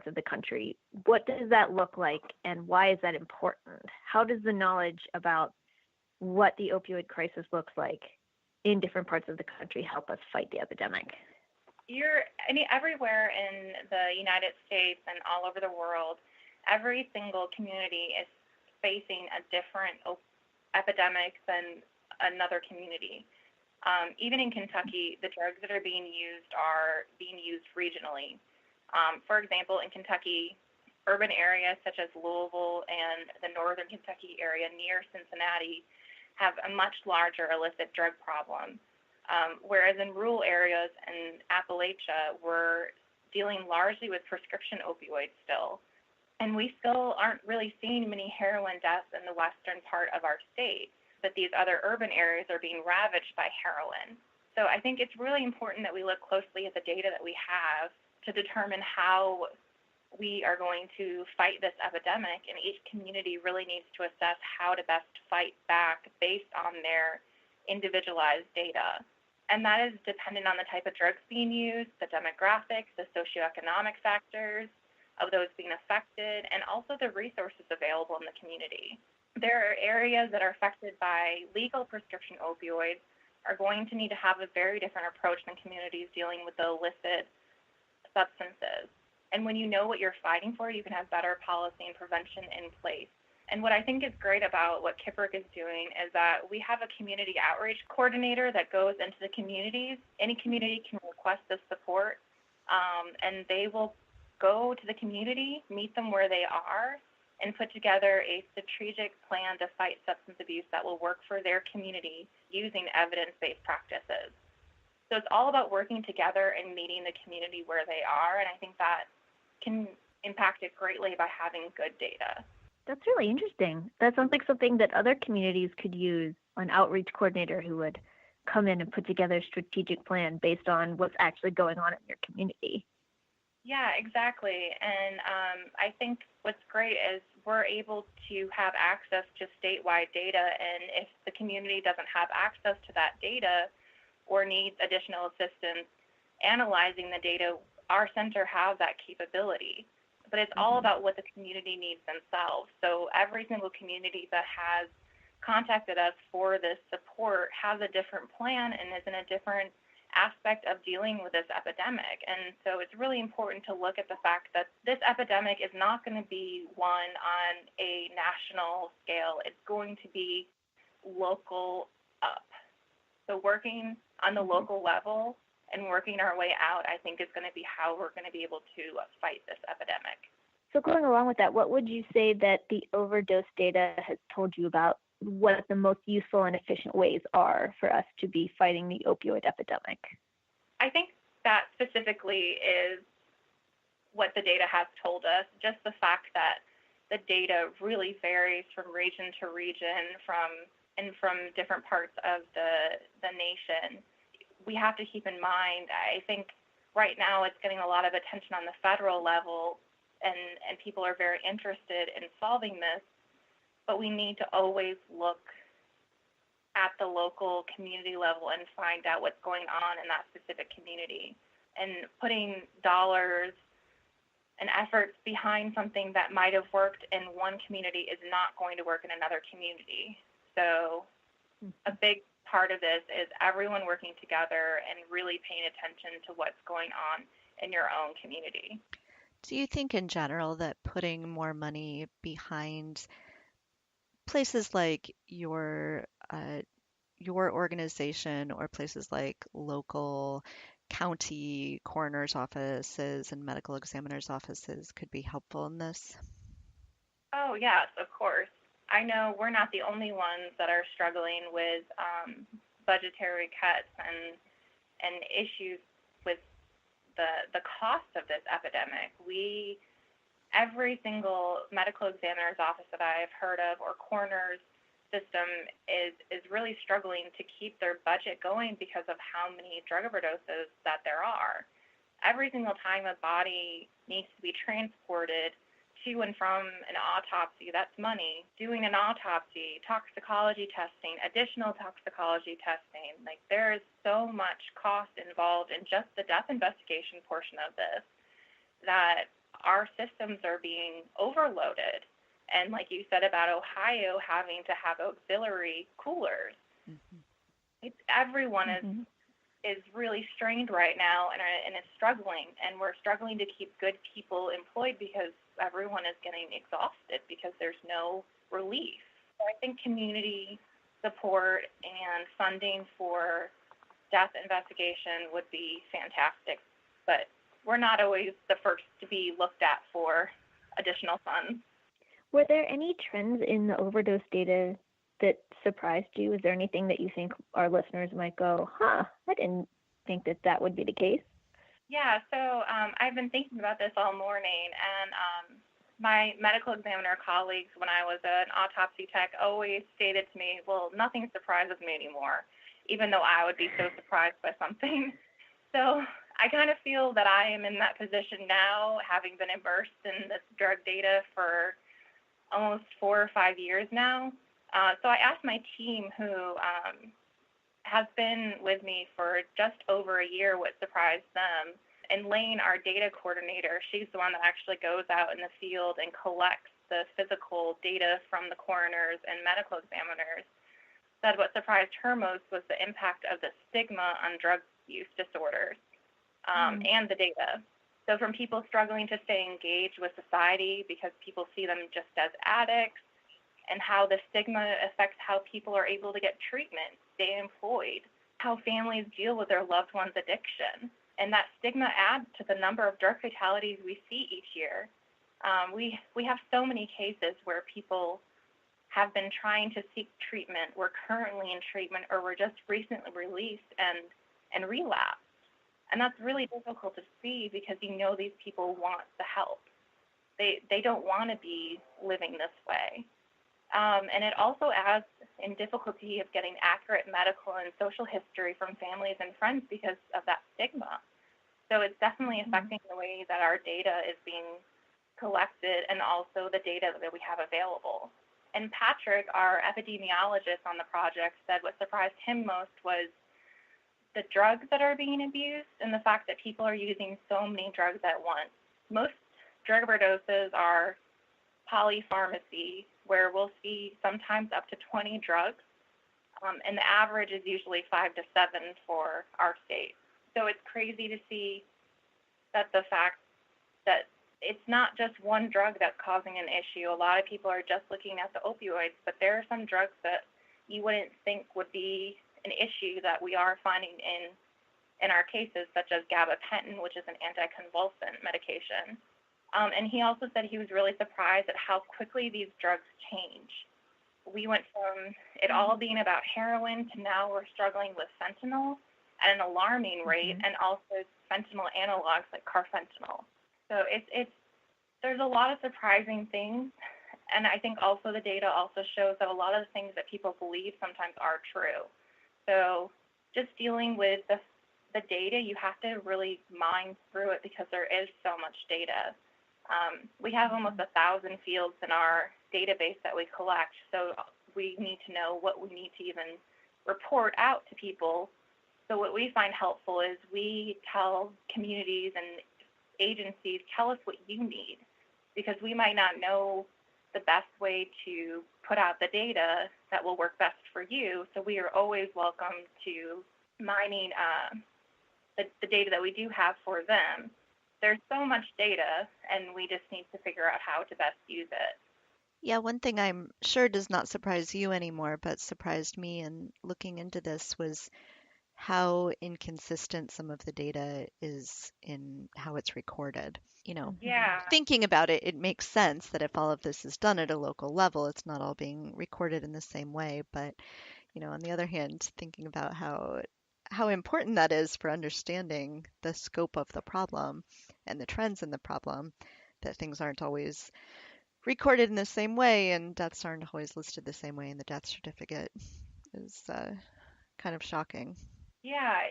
parts of the country. What does that look like, and why is that important? How does the knowledge about what the opioid crisis looks like in different parts of the country help us fight the epidemic? Everywhere in the United States and all over the world, every single community is facing a different epidemic than another community. Even in Kentucky, the drugs that are being used regionally. For example, in Kentucky, urban areas such as Louisville and the northern Kentucky area near Cincinnati have a much larger illicit drug problem. Whereas in rural areas in Appalachia, we're dealing largely with prescription opioids still. And we still aren't really seeing many heroin deaths in the western part of our state, but these other urban areas are being ravaged by heroin. So I think it's really important that we look closely at the data that we have to determine how we are going to fight this epidemic, and each community really needs to assess how to best fight back based on their individualized data. And that is dependent on the type of drugs being used, the demographics, the socioeconomic factors of those being affected, and also the resources available in the community. There are areas that are affected by legal prescription opioids are going to need to have a very different approach than communities dealing with the illicit substances. And when you know what you're fighting for, you can have better policy and prevention in place. And what I think is great about what KIPRC is doing is that we have a community outreach coordinator that goes into the communities. Any community can request this support, and they will go to the community, meet them where they are, and put together a strategic plan to fight substance abuse that will work for their community using evidence-based practices. So it's all about working together and meeting the community where they are, and I think that can impact it greatly by having good data. That's really interesting. That sounds like something that other communities could use, an outreach coordinator who would come in and put together a strategic plan based on what's actually going on in your community. Yeah, exactly. And I think what's great is we're able to have access to statewide data, and if the community doesn't have access to that data or needs additional assistance analyzing the data, our center has that capability. But it's all about what the community needs themselves. So every single community that has contacted us for this support has a different plan and is in a different aspect of dealing with this epidemic. And so it's really important to look at the fact that this epidemic is not going to be one on a national scale. It's going to be local up. So working on the local level and working our way out, I think, is going to be how we're going to be able to fight this epidemic. So going along with that, what would you say that the overdose data has told you about what the most useful and efficient ways are for us to be fighting the opioid epidemic? I think that specifically is what the data has told us, just the fact that the data really varies from region to region, from different parts of the nation. We have to keep in mind, I think right now it's getting a lot of attention on the federal level, and people are very interested in solving this, but we need to always look at the local community level and find out what's going on in that specific community. And putting dollars and efforts behind something that might have worked in one community is not going to work in another community. So a big part of this is everyone working together and really paying attention to what's going on in your own community. Do you think in general that putting more money behind places like your organization or places like local county coroner's offices and medical examiner's offices could be helpful in this? Oh, yes, of course. I know we're not the only ones that are struggling with budgetary cuts and issues with the cost of this epidemic. Every single medical examiner's office that I've heard of or coroner's system is really struggling to keep their budget going because of how many drug overdoses that there are. Every single time a body needs to be transported to and from an autopsy, that's money. Doing an autopsy, toxicology testing, additional toxicology testing, like there is so much cost involved in just the death investigation portion of this that our systems are being overloaded. And like you said about Ohio having to have auxiliary coolers, everyone Mm-hmm. is really strained right now and is struggling. And we're struggling to keep good people employed because everyone is getting exhausted because there's no relief. So I think community support and funding for death investigation would be fantastic, but we're not always the first to be looked at for additional funds. Were there any trends in the overdose data that surprised you? Is there anything that you think our listeners might go, I didn't think that that would be the case? Yeah, so I've been thinking about this all morning, and my medical examiner colleagues, when I was an autopsy tech, always stated to me, well, nothing surprises me anymore, even though I would be so surprised by something. So I kind of feel that I am in that position now, having been immersed in this drug data for almost 4 or 5 years now. So I asked my team, who has been with me for just over a year, what surprised them. And Lane, our data coordinator, she's the one that actually goes out in the field and collects the physical data from the coroners and medical examiners, said what surprised her most was the impact of the stigma on drug use disorders and the data. So from people struggling to stay engaged with society because people see them just as addicts, and how the stigma affects how people are able to get treatment, stay employed, how families deal with their loved one's addiction. And that stigma adds to the number of drug fatalities we see each year. We have so many cases where people have been trying to seek treatment, were currently in treatment, or were just recently released and relapsed. And that's really difficult to see because these people want the help. They don't want to be living this way. And it also adds in difficulty of getting accurate medical and social history from families and friends because of that stigma. So it's definitely affecting the way that our data is being collected and also the data that we have available. And Patrick, our epidemiologist on the project, said what surprised him most was the drugs that are being abused and the fact that people are using so many drugs at once. Most drug overdoses are polypharmacy, where we'll see sometimes up to 20 drugs, and the average is usually 5 to 7 for our state. So it's crazy to see that the fact that it's not just one drug that's causing an issue. A lot of people are just looking at the opioids, but there are some drugs that you wouldn't think would be an issue that we are finding in our cases, such as gabapentin, which is an anticonvulsant medication. And he also said he was really surprised at how quickly these drugs change. We went from it all being about heroin to now we're struggling with fentanyl at an alarming rate, and also fentanyl analogs like carfentanil. So there's a lot of surprising things, and I think also the data also shows that a lot of the things that people believe sometimes are true. So just dealing with the data, you have to really mine through it because there is so much data. We have almost 1,000 fields in our database that we collect, so we need to know what we need to even report out to people. So what we find helpful is we tell communities and agencies, tell us what you need, because we might not know the best way to put out the data that will work best for you. So we are always welcome to mining the data that we do have for them. There's so much data, and we just need to figure out how to best use it. Yeah, one thing I'm sure does not surprise you anymore, but surprised me in looking into this was how inconsistent some of the data is in how it's recorded. Yeah. Thinking about it, it makes sense that if all of this is done at a local level, it's not all being recorded in the same way. But, on the other hand, thinking about how important that is for understanding the scope of the problem and the trends in the problem, that things aren't always recorded in the same way and deaths aren't always listed the same way in the death certificate is kind of shocking. Yeah.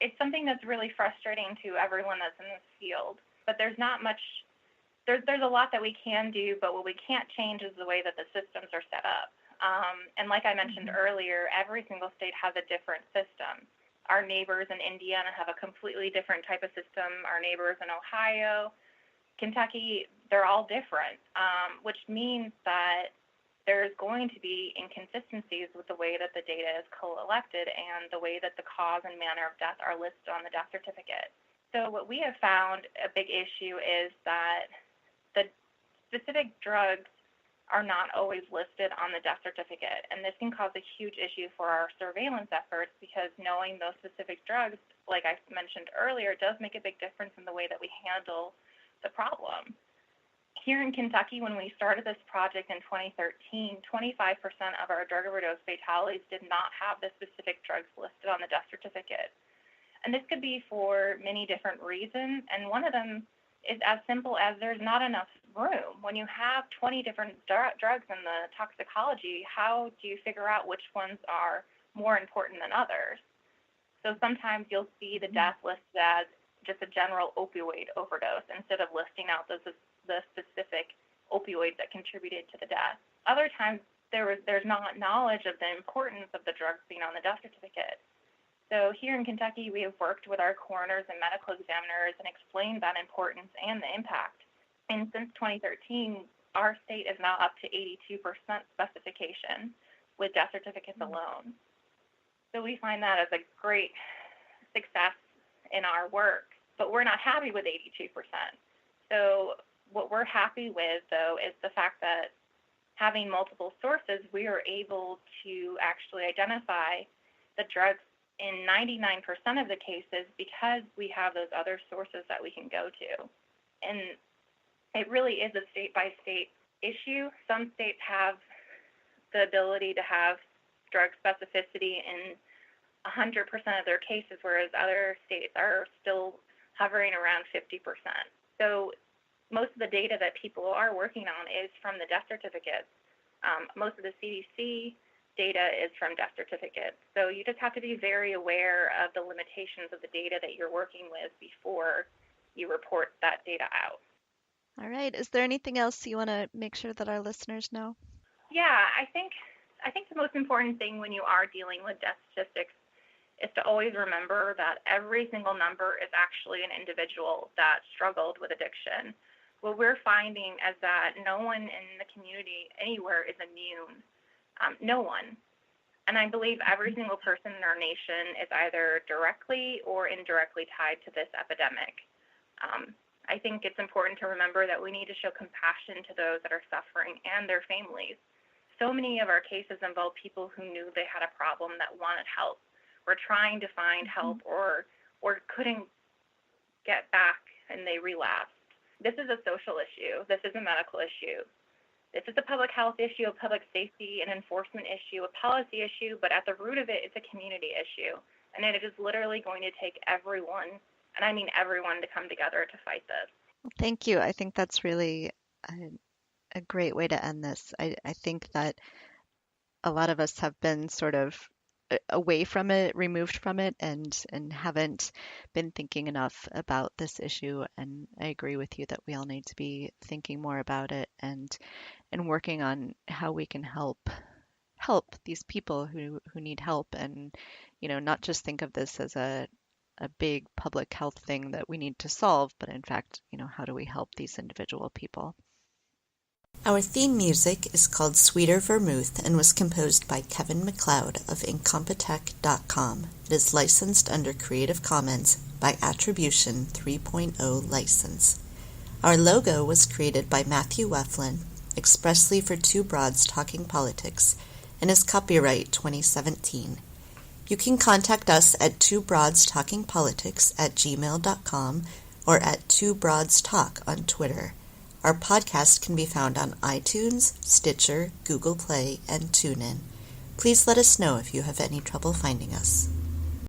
It's something that's really frustrating to everyone that's in this field. But there's not much. There's a lot that we can do, but what we can't change is the way that the systems are set up. And like I mentioned earlier, every single state has a different system. Our neighbors in Indiana have a completely different type of system. Our neighbors in Ohio Kentucky, they're all different, which means that there's going to be inconsistencies with the way that the data is collected and the way that the cause and manner of death are listed on the death certificate. So what we have found a big issue is that the specific drugs are not always listed on the death certificate, and this can cause a huge issue for our surveillance efforts because knowing those specific drugs, like I mentioned earlier, does make a big difference in the way that we handle the problem. Here in Kentucky, when we started this project in 2013, 25% of our drug overdose fatalities did not have the specific drugs listed on the death certificate. And this could be for many different reasons, and one of them is as simple as there's not enough room. When you have 20 different drugs in the toxicology, how do you figure out which ones are more important than others? So sometimes you'll see the death listed as just a general opioid overdose instead of listing out the specific opioids that contributed to the death. Other times there's not knowledge of the importance of the drugs being on the death certificate. So here in Kentucky, we have worked with our coroners and medical examiners and explained that importance and the impact. And since 2013, our state is now up to 82% specification with death certificates alone. So we find that as a great success in our work, but we're not happy with 82%. So what we're happy with, though, is the fact that having multiple sources, we are able to actually identify the drugs in 99% of the cases because we have those other sources that we can go to. And it really is a state-by-state issue. Some states have the ability to have drug specificity in 100% of their cases, whereas other states are still hovering around 50%. So most of the data that people are working on is from the death certificates. Most of the CDC data is from death certificates. So you just have to be very aware of the limitations of the data that you're working with before you report that data out. All right. Is there anything else you want to make sure that our listeners know? Yeah, I think the most important thing when you are dealing with death statistics is to always remember that every single number is actually an individual that struggled with addiction. What we're finding is that no one in the community anywhere is immune. No one. And I believe every single person in our nation is either directly or indirectly tied to this epidemic. I think it's important to remember that we need to show compassion to those that are suffering and their families. So many of our cases involve people who knew they had a problem that wanted help, were trying to find help or couldn't get back and they relapsed. This is a social issue. This is a medical issue. This is a public health issue, a public safety and enforcement issue, a policy issue, but at the root of it, it's a community issue. And it is literally going to take everyone, and I mean everyone, to come together to fight this. Thank you. I think that's really a great way to end this. I think that a lot of us have been sort of away from it, removed from it, and haven't been thinking enough about this issue. And I agree with you that we all need to be thinking more about it and working on how we can help these people who need help, and not just think of this as a big public health thing that we need to solve, but in fact, how do we help these individual people? Our theme music is called Sweeter Vermouth and was composed by Kevin MacLeod of Incompetech.com. It is licensed under Creative Commons by Attribution 3.0 license. Our logo was created by Matthew Weflin, expressly for Two Broads Talking Politics, and is copyright 2017. You can contact us at twobroadstalkingpolitics@gmail.com or at twobroadstalk on Twitter. Our podcast can be found on iTunes, Stitcher, Google Play, and TuneIn. Please let us know if you have any trouble finding us.